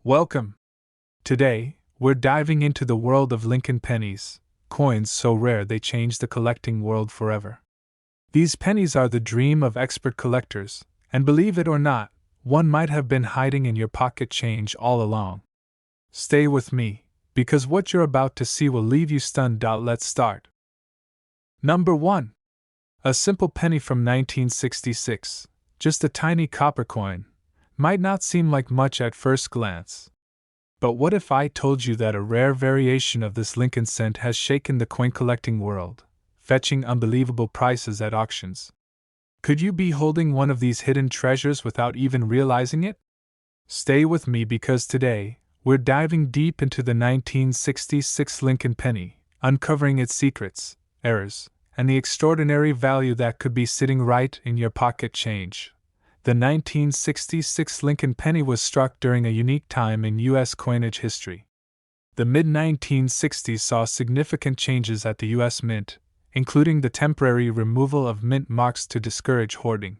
Welcome! Today, we're diving into the world of Lincoln pennies, coins so rare they change the collecting world forever. These pennies are the dream of expert collectors, and believe it or not, one might have been hiding in your pocket change all along. Stay with me, because what you're about to see will leave you stunned. Let's start. Number 1. A simple penny from 1966, just a tiny copper coin. Might not seem like much at first glance. But what if I told you that a rare variation of this Lincoln cent has shaken the coin collecting world, fetching unbelievable prices at auctions? Could you be holding one of these hidden treasures without even realizing it? Stay with me because today, we're diving deep into the 1966 Lincoln penny, uncovering its secrets, errors, and the extraordinary value that could be sitting right in your pocket change. The 1966 Lincoln penny was struck during a unique time in U.S. coinage history. The mid-1960s saw significant changes at the U.S. Mint, including the temporary removal of mint marks to discourage hoarding.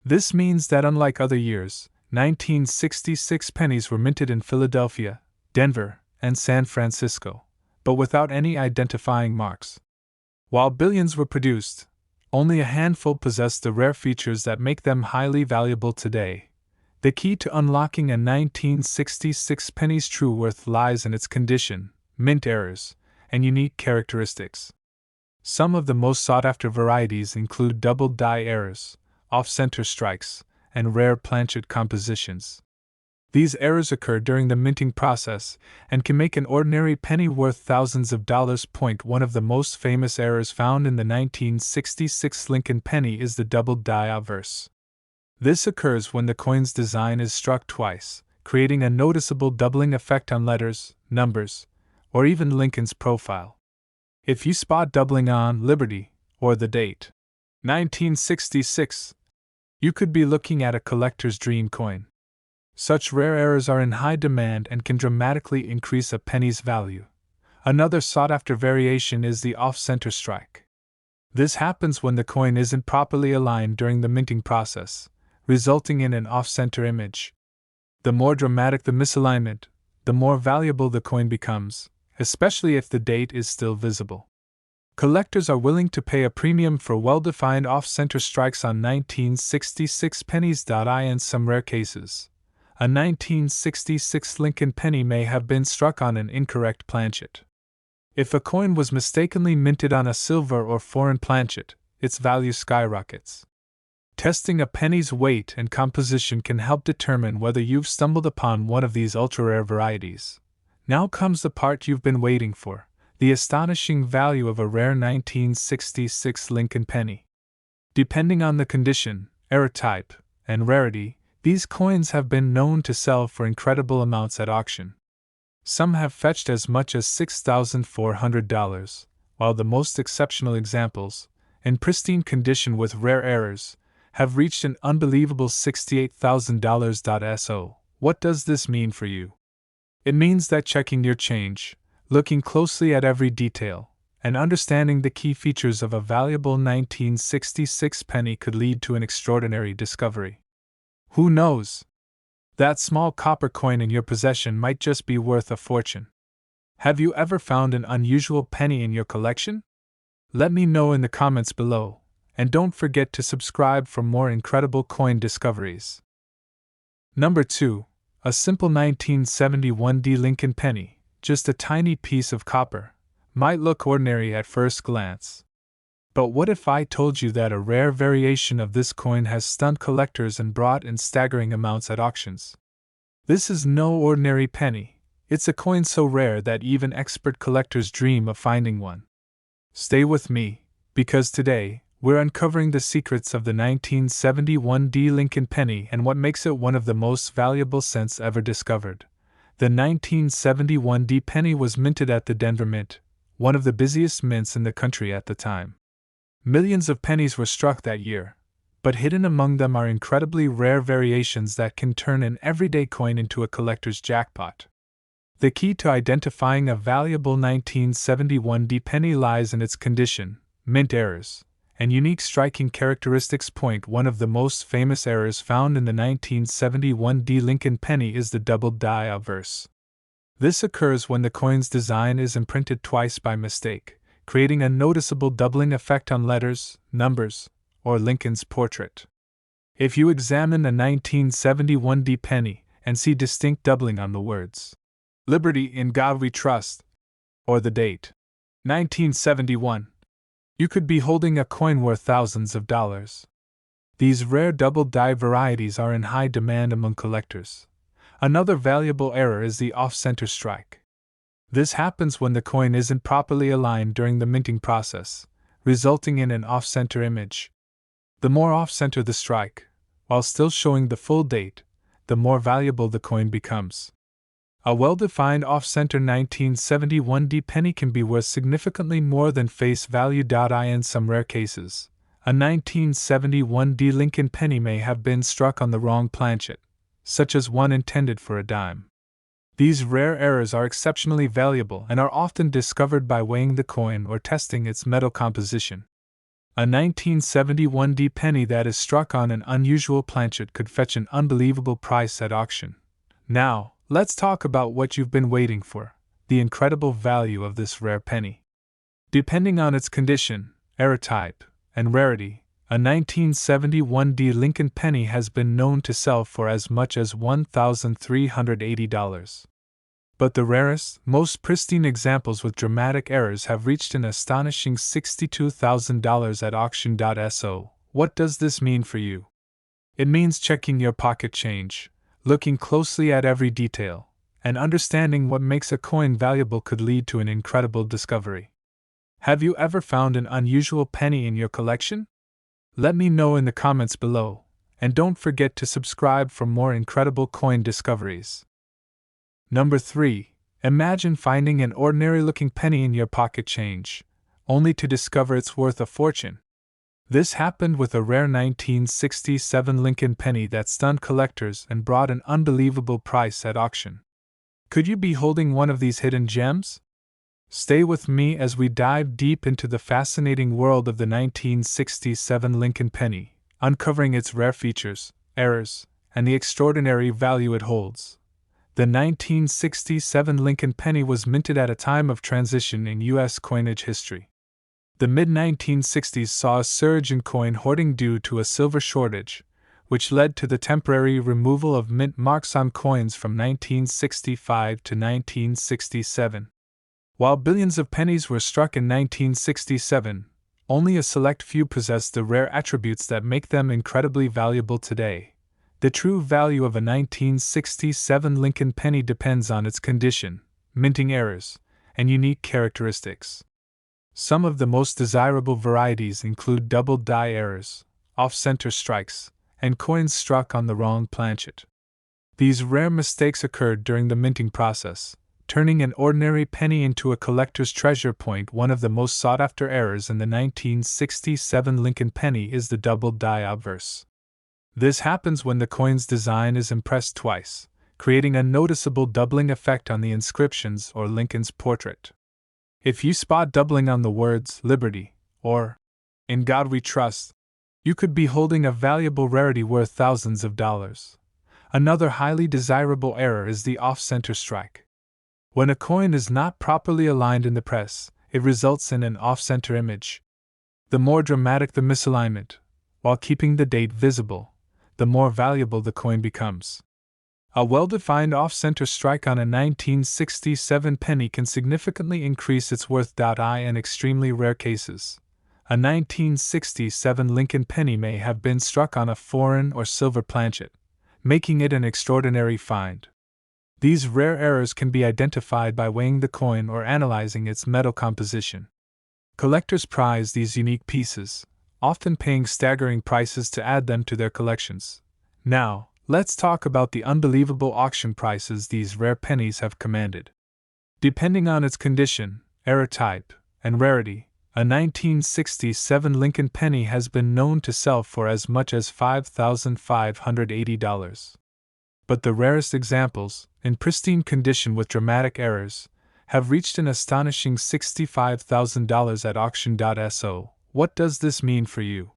This means that unlike other years, 1966 pennies were minted in Philadelphia, Denver, and San Francisco, but without any identifying marks. While billions were produced, only a handful possess the rare features that make them highly valuable today. The key to unlocking a 1966 penny's true worth lies in its condition, mint errors, and unique characteristics. Some of the most sought-after varieties include double die errors, off-center strikes, and rare planchet compositions. These errors occur during the minting process and can make an ordinary penny worth thousands of dollars. One of the most famous errors found in the 1966 Lincoln penny is the double die obverse. This occurs when the coin's design is struck twice, creating a noticeable doubling effect on letters, numbers, or even Lincoln's profile. If you spot doubling on Liberty or the date 1966, you could be looking at a collector's dream coin. Such rare errors are in high demand and can dramatically increase a penny's value. Another sought-after variation is the off-center strike. This happens when the coin isn't properly aligned during the minting process, resulting in an off-center image. The more dramatic the misalignment, the more valuable the coin becomes, especially if the date is still visible. Collectors are willing to pay a premium for well-defined off-center strikes on 1966 pennies. In some rare cases, a 1966 Lincoln penny may have been struck on an incorrect planchet. If a coin was mistakenly minted on a silver or foreign planchet, its value skyrockets. Testing a penny's weight and composition can help determine whether you've stumbled upon one of these ultra-rare varieties. Now comes the part you've been waiting for, the astonishing value of a rare 1966 Lincoln penny. Depending on the condition, error type, and rarity, these coins have been known to sell for incredible amounts at auction. Some have fetched as much as $6,400, while the most exceptional examples, in pristine condition with rare errors, have reached an unbelievable $68,000. So, what does this mean for you? It means that checking your change, looking closely at every detail, and understanding the key features of a valuable 1966 penny could lead to an extraordinary discovery. Who knows? That small copper coin in your possession might just be worth a fortune. Have you ever found an unusual penny in your collection? Let me know in the comments below, and don't forget to subscribe for more incredible coin discoveries. Number 2. A simple 1971 Lincoln penny, just a tiny piece of copper, might look ordinary at first glance. But what if I told you that a rare variation of this coin has stunned collectors and brought in staggering amounts at auctions? This is no ordinary penny, it's a coin so rare that even expert collectors dream of finding one. Stay with me, because today, we're uncovering the secrets of the 1971 Lincoln penny and what makes it one of the most valuable cents ever discovered. The 1971 penny was minted at the Denver Mint, one of the busiest mints in the country at the time. Millions of pennies were struck that year, but hidden among them are incredibly rare variations that can turn an everyday coin into a collector's jackpot. The key to identifying a valuable 1971 penny lies in its condition, mint errors, and unique striking characteristics. One of the most famous errors found in the 1971 D Lincoln penny is the double die obverse. This occurs when the coin's design is imprinted twice by mistake, creating a noticeable doubling effect on letters, numbers, or Lincoln's portrait. If you examine a 1971 D penny and see distinct doubling on the words, "Liberty, in God We Trust," or the date, 1971, you could be holding a coin worth thousands of dollars. These rare double die varieties are in high demand among collectors. Another valuable error is the off-center strike. This happens when the coin isn't properly aligned during the minting process, resulting in an off-center image. The more off-center the strike, while still showing the full date, the more valuable the coin becomes. A well-defined off-center 1971 D penny can be worth significantly more than face value. In some rare cases, a 1971 D Lincoln penny may have been struck on the wrong planchet, such as one intended for a dime. These rare errors are exceptionally valuable and are often discovered by weighing the coin or testing its metal composition. A 1971 D penny that is struck on an unusual planchet could fetch an unbelievable price at auction. Now, let's talk about what you've been waiting for: the incredible value of this rare penny. Depending on its condition, error type, and rarity, a 1971 D Lincoln penny has been known to sell for as much as $1,380. But the rarest, most pristine examples with dramatic errors have reached an astonishing $62,000 at auction. So, what does this mean for you? It means checking your pocket change, looking closely at every detail, and understanding what makes a coin valuable could lead to an incredible discovery. Have you ever found an unusual penny in your collection? Let me know in the comments below, and don't forget to subscribe for more incredible coin discoveries. Number 3. Imagine finding an ordinary-looking penny in your pocket change, only to discover it's worth a fortune. This happened with a rare 1967 Lincoln penny that stunned collectors and brought an unbelievable price at auction. Could you be holding one of these hidden gems? Stay with me as we dive deep into the fascinating world of the 1967 Lincoln penny, uncovering its rare features, errors, and the extraordinary value it holds. The 1967 Lincoln penny was minted at a time of transition in U.S. coinage history. The mid-1960s saw a surge in coin hoarding due to a silver shortage, which led to the temporary removal of mint marks on coins from 1965 to 1967. While billions of pennies were struck in 1967, only a select few possessed the rare attributes that make them incredibly valuable today. The true value of a 1967 Lincoln penny depends on its condition, minting errors, and unique characteristics. Some of the most desirable varieties include double die errors, off-center strikes, and coins struck on the wrong planchet. These rare mistakes occurred during the minting process, turning an ordinary penny into a collector's treasure. One of the most sought-after errors in the 1967 Lincoln penny is the double die obverse. This happens when the coin's design is impressed twice, creating a noticeable doubling effect on the inscriptions or Lincoln's portrait. If you spot doubling on the words "Liberty" or "In God We Trust," you could be holding a valuable rarity worth thousands of dollars. Another highly desirable error is the off-center strike. When a coin is not properly aligned in the press, it results in an off-center image. The more dramatic the misalignment, while keeping the date visible, the more valuable the coin becomes. A well-defined off-center strike on a 1967 penny can significantly increase its worth. In extremely rare cases, a 1967 Lincoln penny may have been struck on a foreign or silver planchet, making it an extraordinary find. These rare errors can be identified by weighing the coin or analyzing its metal composition. Collectors prize these unique pieces, often paying staggering prices to add them to their collections. Now, let's talk about the unbelievable auction prices these rare pennies have commanded. Depending on its condition, error type, and rarity, a 1967 Lincoln penny has been known to sell for as much as $5,580. But the rarest examples, in pristine condition with dramatic errors, have reached an astonishing $65,000 at auction. So, What does this mean for you?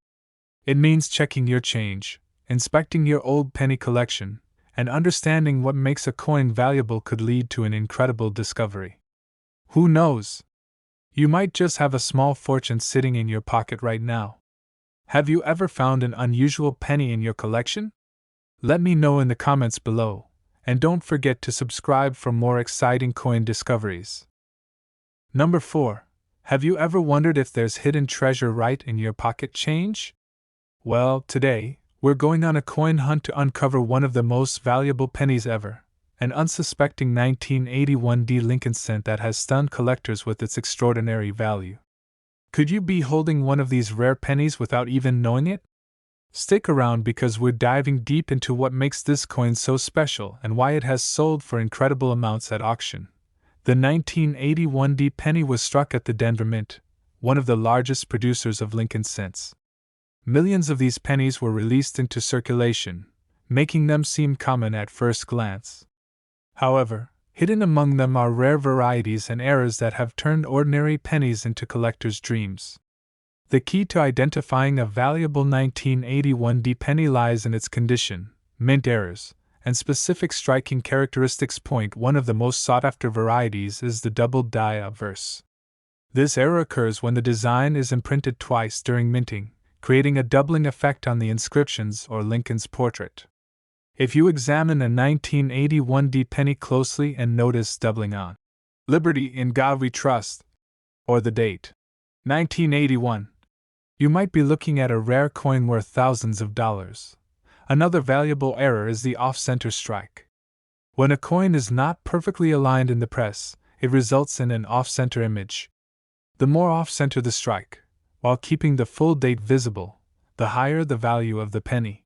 It means checking your change, inspecting your old penny collection, and understanding what makes a coin valuable could lead to an incredible discovery. Who knows? You might just have a small fortune sitting in your pocket right now. Have you ever found an unusual penny in your collection? Let me know in the comments below, and don't forget to subscribe for more exciting coin discoveries. Number 4. Have you ever wondered if there's hidden treasure right in your pocket change? Well, today, we're going on a coin hunt to uncover one of the most valuable pennies ever, an unsuspecting 1981 Lincoln cent that has stunned collectors with its extraordinary value. Could you be holding one of these rare pennies without even knowing it? Stick around because we're diving deep into what makes this coin so special and why it has sold for incredible amounts at auction. The 1981 penny was struck at the Denver Mint, one of the largest producers of Lincoln cents. Millions of these pennies were released into circulation, making them seem common at first glance. However, hidden among them are rare varieties and errors that have turned ordinary pennies into collectors' dreams. The key to identifying a valuable 1981 penny lies in its condition, mint errors, and specific striking characteristics. One of the most sought-after varieties is the doubled die obverse. This error occurs when the design is imprinted twice during minting, creating a doubling effect on the inscriptions or Lincoln's portrait. If you examine a 1981 penny closely and notice doubling on "Liberty in God We Trust" or the date 1981, you might be looking at a rare coin worth thousands of dollars. Another valuable error is the off-center strike. When a coin is not perfectly aligned in the press, it results in an off-center image. The more off-center the strike, while keeping the full date visible, the higher the value of the penny.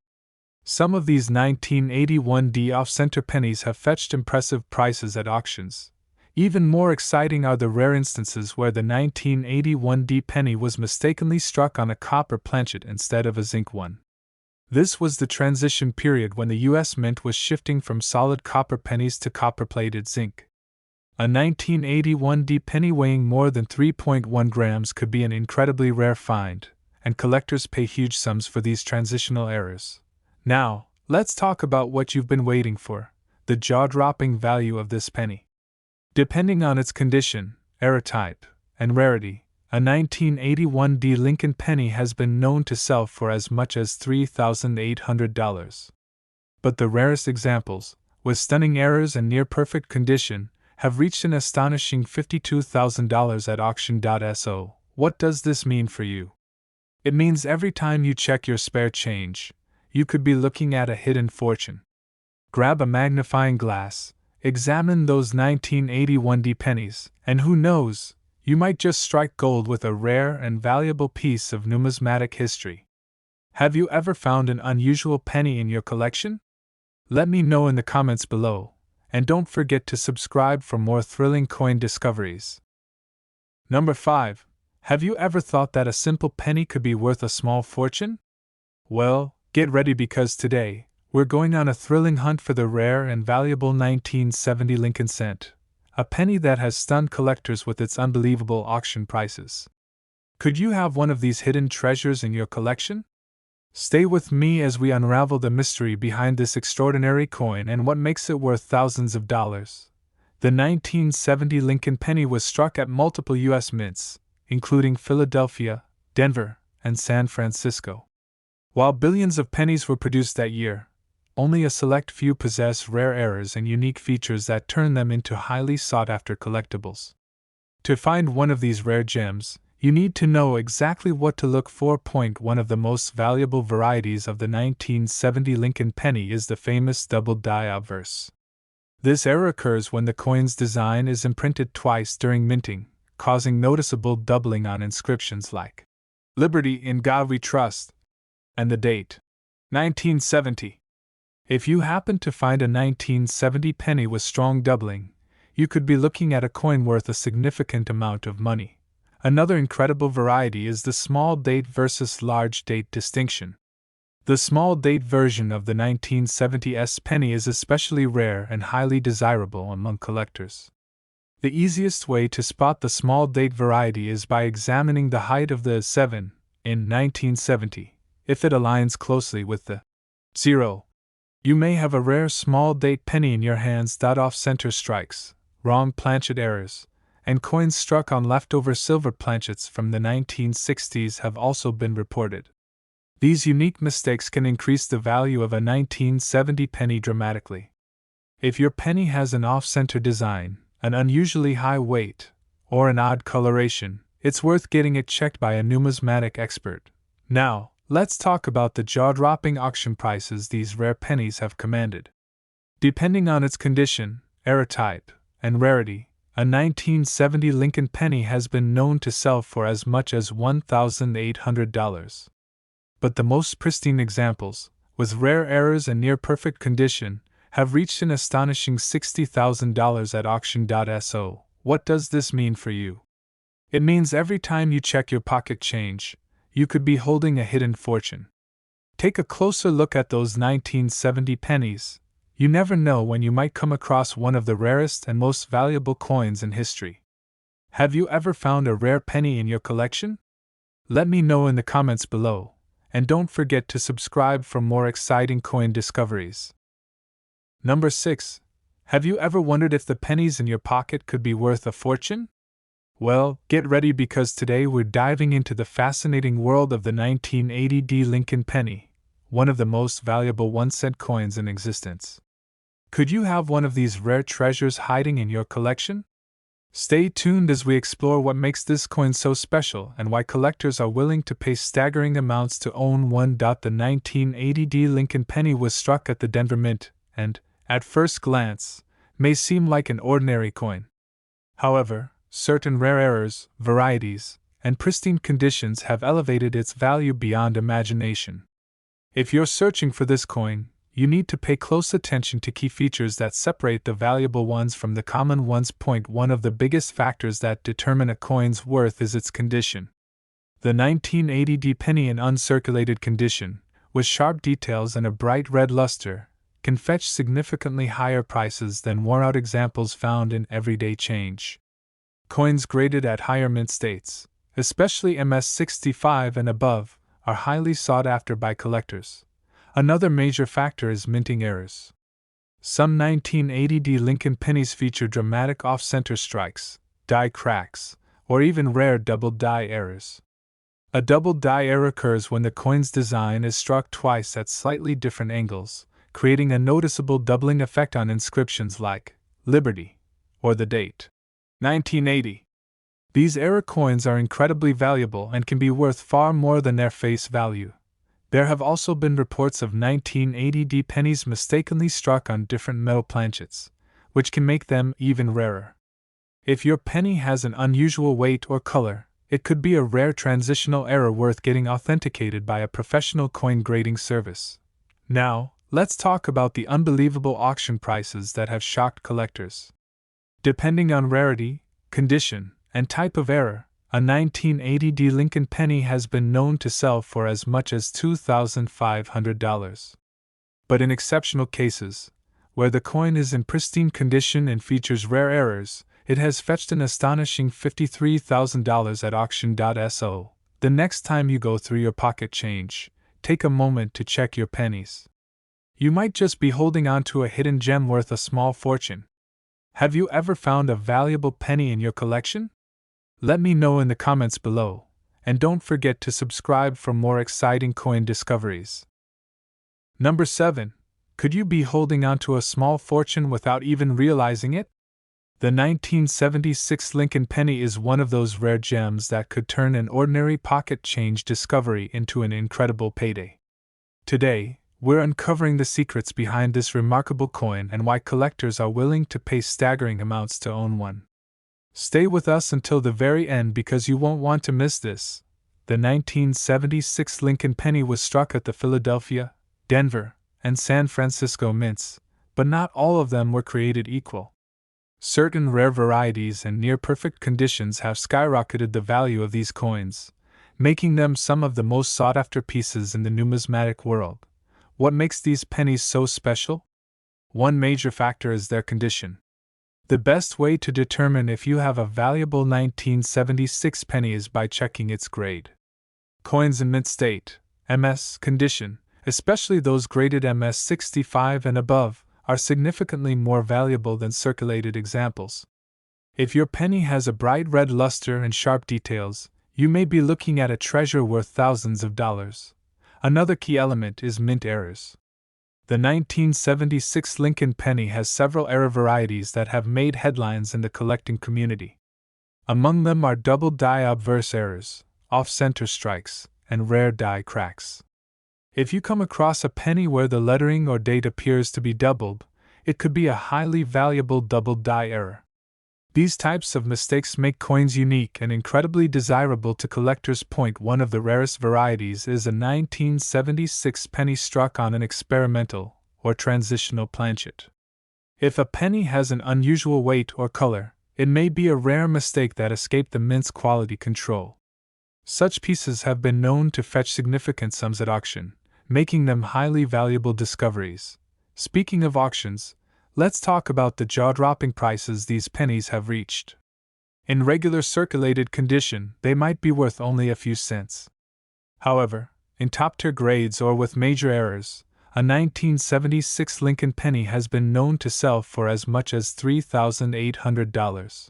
Some of these 1981 off-center pennies have fetched impressive prices at auctions. Even more exciting are the rare instances where the 1981 penny was mistakenly struck on a copper planchet instead of a zinc one. This was the transition period when the U.S. Mint was shifting from solid copper pennies to copper-plated zinc. A 1981 penny weighing more than 3.1 grams could be an incredibly rare find, and collectors pay huge sums for these transitional errors. Now, let's talk about what you've been waiting for: the jaw-dropping value of this penny. Depending on its condition, error type, and rarity, a 1981 Lincoln penny has been known to sell for as much as $3,800. But the rarest examples, with stunning errors and near-perfect condition, have reached an astonishing $52,000 at auction.so. What does this mean for you? It means every time you check your spare change, you could be looking at a hidden fortune. Grab a magnifying glass, examine those 1981 pennies, and who knows, you might just strike gold with a rare and valuable piece of numismatic history. Have you ever found an unusual penny in your collection? Let me know in the comments below, and don't forget to subscribe for more thrilling coin discoveries. Number 5. Have you ever thought that a simple penny could be worth a small fortune? Well, get ready because today, we're going on a thrilling hunt for the rare and valuable 1970 Lincoln cent, a penny that has stunned collectors with its unbelievable auction prices. Could you have one of these hidden treasures in your collection? Stay with me as we unravel the mystery behind this extraordinary coin and what makes it worth thousands of dollars. The 1970 Lincoln penny was struck at multiple U.S. mints, including Philadelphia, Denver, and San Francisco. While billions of pennies were produced that year, only a select few possess rare errors and unique features that turn them into highly sought-after collectibles. To find one of these rare gems, you need to know exactly what to look for. One of the most valuable varieties of the 1970 Lincoln penny is the famous doubled die obverse. This error occurs when the coin's design is imprinted twice during minting, causing noticeable doubling on inscriptions like "Liberty in God We Trust" and the date 1970. If you happen to find a 1970 penny with strong doubling, you could be looking at a coin worth a significant amount of money. Another incredible variety is the small date versus large date distinction. The small date version of the 1970s penny is especially rare and highly desirable among collectors. The easiest way to spot the small date variety is by examining the height of the 7 in 1970, if it aligns closely with the 0. You may have a rare small date penny in your hands. Off-center strikes, wrong planchet errors, and coins struck on leftover silver planchets from the 1960s have also been reported. These unique mistakes can increase the value of a 1970 penny dramatically. If your penny has an off-center design, an unusually high weight, or an odd coloration, it's worth getting it checked by a numismatic expert. Now, let's talk about the jaw-dropping auction prices these rare pennies have commanded. Depending on its condition, era type, and rarity, a 1970 Lincoln penny has been known to sell for as much as $1,800. But the most pristine examples, with rare errors and near-perfect condition, have reached an astonishing $60,000 at auction.so. What does this mean for you? It means every time you check your pocket change, you could be holding a hidden fortune. Take a closer look at those 1970 pennies. You never know when you might come across one of the rarest and most valuable coins in history. Have you ever found a rare penny in your collection? Let me know in the comments below, and don't forget to subscribe for more exciting coin discoveries. Number 6. Have you ever wondered if the pennies in your pocket could be worth a fortune? Well, get ready because today we're diving into the fascinating world of the 1980 Lincoln penny, one of the most valuable 1-cent coins in existence. Could you have one of these rare treasures hiding in your collection? Stay tuned as we explore what makes this coin so special and why collectors are willing to pay staggering amounts to own one. The 1980 Lincoln penny was struck at the Denver Mint and, at first glance, may seem like an ordinary coin. However, certain rare errors, varieties, and pristine conditions have elevated its value beyond imagination. If you're searching for this coin, you need to pay close attention to key features that separate the valuable ones from the common ones. One of the biggest factors that determine a coin's worth is its condition. The 1980 penny in uncirculated condition, with sharp details and a bright red luster, can fetch significantly higher prices than worn-out examples found in everyday change. Coins graded at higher mint states, especially MS-65 and above, are highly sought after by collectors. Another major factor is minting errors. Some 1980 Lincoln pennies feature dramatic off-center strikes, die cracks, or even rare double die errors. A double die error occurs when the coin's design is struck twice at slightly different angles, creating a noticeable doubling effect on inscriptions like Liberty or the date 1980. These error coins are incredibly valuable and can be worth far more than their face value. There have also been reports of 1980 pennies mistakenly struck on different metal planchets, which can make them even rarer. If your penny has an unusual weight or color, it could be a rare transitional error worth getting authenticated by a professional coin grading service. Now, let's talk about the unbelievable auction prices that have shocked collectors. Depending on rarity, condition, and type of error, a 1980 Lincoln penny has been known to sell for as much as $2,500. But in exceptional cases, where the coin is in pristine condition and features rare errors, it has fetched an astonishing $53,000 at auction.so. The next time you go through your pocket change, take a moment to check your pennies. You might just be holding on to a hidden gem worth a small fortune. Have you ever found a valuable penny in your collection? Let me know in the comments below, and don't forget to subscribe for more exciting coin discoveries. Number 7. Could you be holding on to a small fortune without even realizing it? The 1976 Lincoln penny is one of those rare gems that could turn an ordinary pocket change discovery into an incredible payday. Today, we're uncovering the secrets behind this remarkable coin and why collectors are willing to pay staggering amounts to own one. Stay with us until the very end because you won't want to miss this. The 1976 Lincoln penny was struck at the Philadelphia, Denver, and San Francisco mints, but not all of them were created equal. Certain rare varieties and near-perfect conditions have skyrocketed the value of these coins, making them some of the most sought-after pieces in the numismatic world. What makes these pennies so special? One major factor is their condition. The best way to determine if you have a valuable 1976 penny is by checking its grade. Coins in mint state, MS condition, especially those graded MS 65 and above, are significantly more valuable than circulated examples. If your penny has a bright red luster and sharp details, you may be looking at a treasure worth thousands of dollars. Another key element is mint errors. The 1976 Lincoln penny has several error varieties that have made headlines in the collecting community. Among them are double die obverse errors, off-center strikes, and rare die cracks. If you come across a penny where the lettering or date appears to be doubled, it could be a highly valuable double die error. These types of mistakes make coins unique and incredibly desirable to collectors. One of the rarest varieties is a 1976 penny struck on an experimental or transitional planchet. If a penny has an unusual weight or color, it may be a rare mistake that escaped the mint's quality control. Such pieces have been known to fetch significant sums at auction, making them highly valuable discoveries. Speaking of auctions, let's talk about the jaw-dropping prices these pennies have reached. In regular circulated condition, they might be worth only a few cents. However, in top-tier grades or with major errors, a 1976 Lincoln penny has been known to sell for as much as $3,800.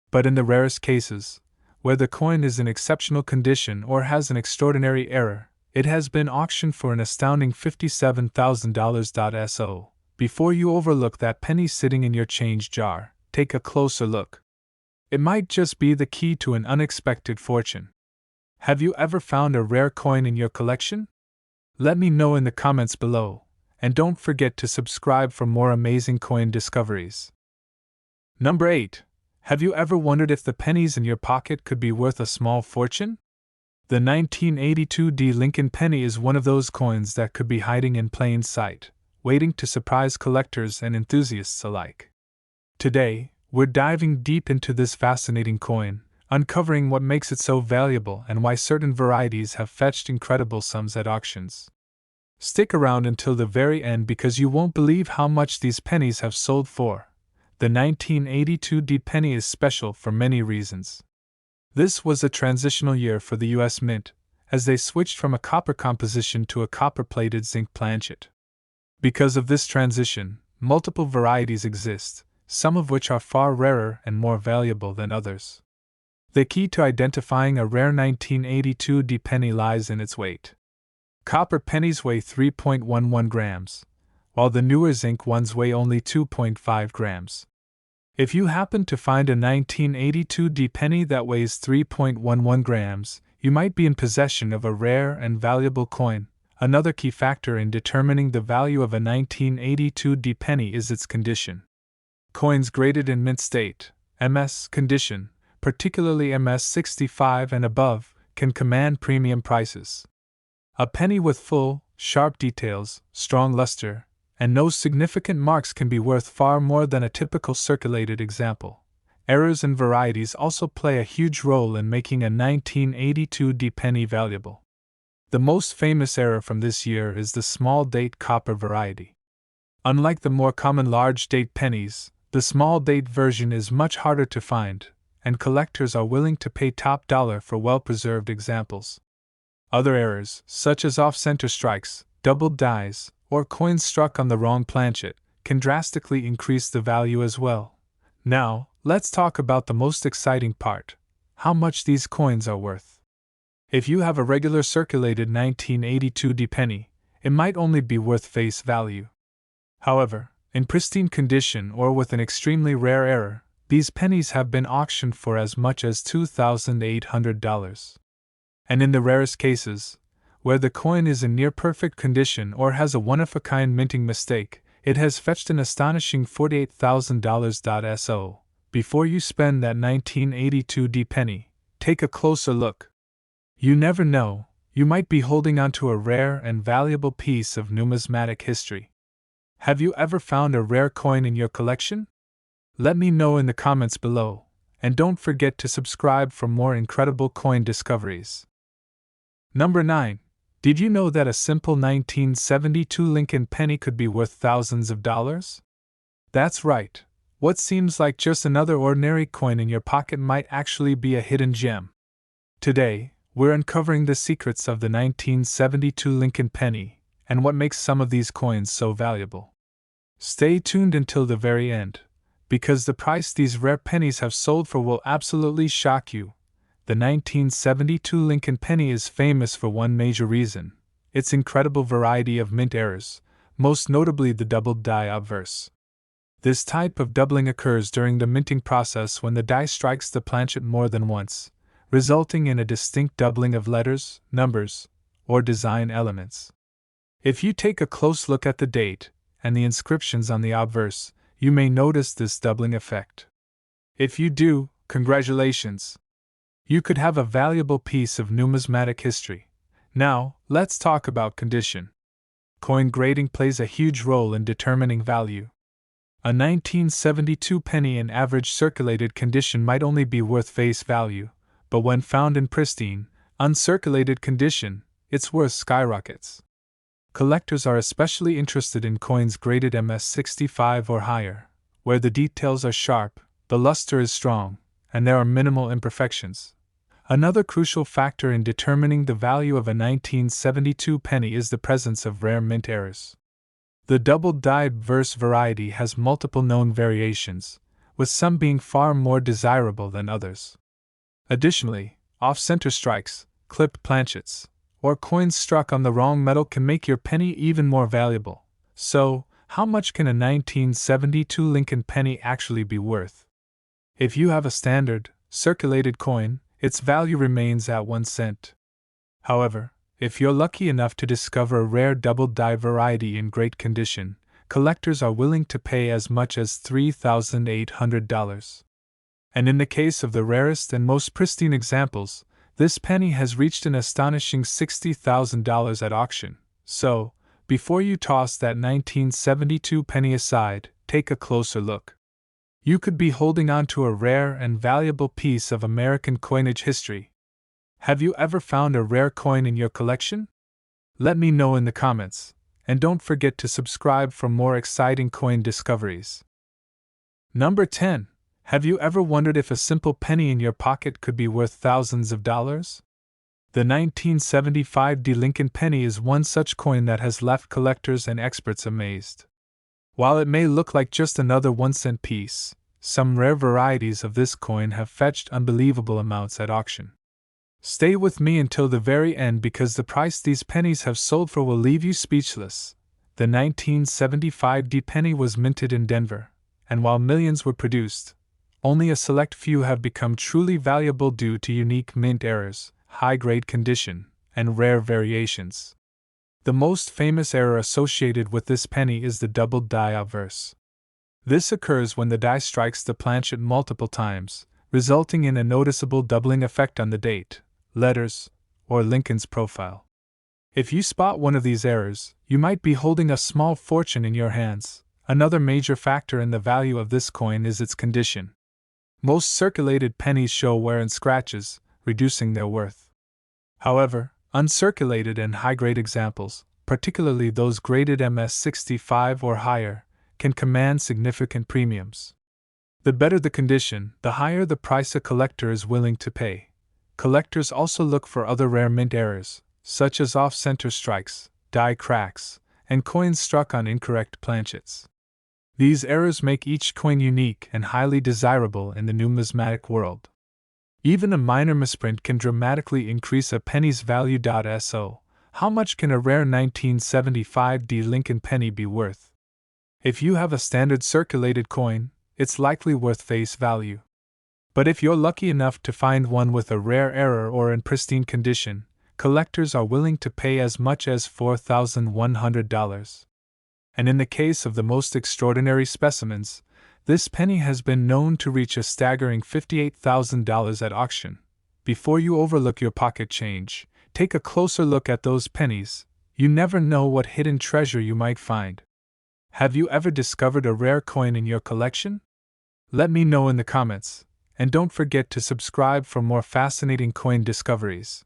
But in the rarest cases, where the coin is in exceptional condition or has an extraordinary error, it has been auctioned for an astounding $57,000. So, before you overlook that penny sitting in your change jar, take a closer look. It might just be the key to an unexpected fortune. Have you ever found a rare coin in your collection? Let me know in the comments below, and don't forget to subscribe for more amazing coin discoveries. Number 8. Have you ever wondered if the pennies in your pocket could be worth a small fortune? The 1982 D Lincoln penny is one of those coins that could be hiding in plain sight, waiting to surprise collectors and enthusiasts alike. Today, we're diving deep into this fascinating coin, uncovering what makes it so valuable and why certain varieties have fetched incredible sums at auctions. Stick around until the very end because you won't believe how much these pennies have sold for. The 1982 D penny is special for many reasons. This was a transitional year for the U.S. Mint, as they switched from a copper composition to a copper-plated zinc planchet. Because of this transition, multiple varieties exist, some of which are far rarer and more valuable than others. The key to identifying a rare 1982 D penny lies in its weight. Copper pennies weigh 3.11 grams, while the newer zinc ones weigh only 2.5 grams. If you happen to find a 1982 D penny that weighs 3.11 grams, you might be in possession of a rare and valuable coin. Another key factor in determining the value of a 1982 D penny is its condition. Coins graded in mint state, MS condition, particularly MS 65 and above, can command premium prices. A penny with full, sharp details, strong luster, and no significant marks can be worth far more than a typical circulated example. Errors and varieties also play a huge role in making a 1982 D penny valuable. The most famous error from this year is the small date copper variety. Unlike the more common large date pennies, the small date version is much harder to find, and collectors are willing to pay top dollar for well-preserved examples. Other errors, such as off-center strikes, doubled dies, or coins struck on the wrong planchet, can drastically increase the value as well. Now, let's talk about the most exciting part: how much these coins are worth. If you have a regular circulated 1982 D penny, it might only be worth face value. However, in pristine condition or with an extremely rare error, these pennies have been auctioned for as much as $2,800. And in the rarest cases, where the coin is in near-perfect condition or has a one-of-a-kind minting mistake, it has fetched an astonishing $48,000. So, before you spend that 1982 D penny, take a closer look. You never know, you might be holding onto a rare and valuable piece of numismatic history. Have you ever found a rare coin in your collection? Let me know in the comments below, and don't forget to subscribe for more incredible coin discoveries. Number 9. Did you know that a simple 1972 Lincoln penny could be worth thousands of dollars? That's right. What seems like just another ordinary coin in your pocket might actually be a hidden gem. Today, we're uncovering the secrets of the 1972 Lincoln penny and what makes some of these coins so valuable. Stay tuned until the very end, because the price these rare pennies have sold for will absolutely shock you. The 1972 Lincoln penny is famous for one major reason: its incredible variety of mint errors, most notably the doubled die obverse. This type of doubling occurs during the minting process when the die strikes the planchet more than once, resulting in a distinct doubling of letters, numbers, or design elements. If you take a close look at the date and the inscriptions on the obverse, you may notice this doubling effect. If you do, congratulations! You could have a valuable piece of numismatic history. Now, let's talk about condition. Coin grading plays a huge role in determining value. A 1972 penny in average circulated condition might only be worth face value, but when found in pristine, uncirculated condition, its worth skyrockets. Collectors are especially interested in coins graded MS65 or higher, where the details are sharp, the luster is strong, and there are minimal imperfections. Another crucial factor in determining the value of a 1972 penny is the presence of rare mint errors. The doubled die obverse variety has multiple known variations, with some being far more desirable than others. Additionally, off-center strikes, clipped planchets, or coins struck on the wrong metal can make your penny even more valuable. So, how much can a 1972 Lincoln penny actually be worth? If you have a standard, circulated coin, its value remains at 1 cent. However, if you're lucky enough to discover a rare double die variety in great condition, collectors are willing to pay as much as $3,800. And in the case of the rarest and most pristine examples, this penny has reached an astonishing $60,000 at auction. So, before you toss that 1972 penny aside, take a closer look. You could be holding on to a rare and valuable piece of American coinage history. Have you ever found a rare coin in your collection? Let me know in the comments, and don't forget to subscribe for more exciting coin discoveries. Number 10. Have you ever wondered if a simple penny in your pocket could be worth thousands of dollars? The 1975 Lincoln penny is one such coin that has left collectors and experts amazed. While it may look like just another 1-cent piece, some rare varieties of this coin have fetched unbelievable amounts at auction. Stay with me until the very end because the price these pennies have sold for will leave you speechless. The 1975 penny was minted in Denver, and while millions were produced, only a select few have become truly valuable due to unique mint errors, high-grade condition, and rare variations. The most famous error associated with this penny is the doubled die obverse. This occurs when the die strikes the planchet multiple times, resulting in a noticeable doubling effect on the date, letters, or Lincoln's profile. If you spot one of these errors, you might be holding a small fortune in your hands. Another major factor in the value of this coin is its condition. Most circulated pennies show wear and scratches, reducing their worth. However, uncirculated and high-grade examples, particularly those graded MS65 or higher, can command significant premiums. The better the condition, the higher the price a collector is willing to pay. Collectors also look for other rare mint errors, such as off-center strikes, die cracks, and coins struck on incorrect planchets. These errors make each coin unique and highly desirable in the numismatic world. Even a minor misprint can dramatically increase a penny's value. So, how much can a rare 1975 Lincoln penny be worth? If you have a standard circulated coin, it's likely worth face value. But if you're lucky enough to find one with a rare error or in pristine condition, collectors are willing to pay as much as $4,100. And in the case of the most extraordinary specimens, this penny has been known to reach a staggering $58,000 at auction. Before you overlook your pocket change, take a closer look at those pennies. You never know what hidden treasure you might find. Have you ever discovered a rare coin in your collection? Let me know in the comments, and don't forget to subscribe for more fascinating coin discoveries.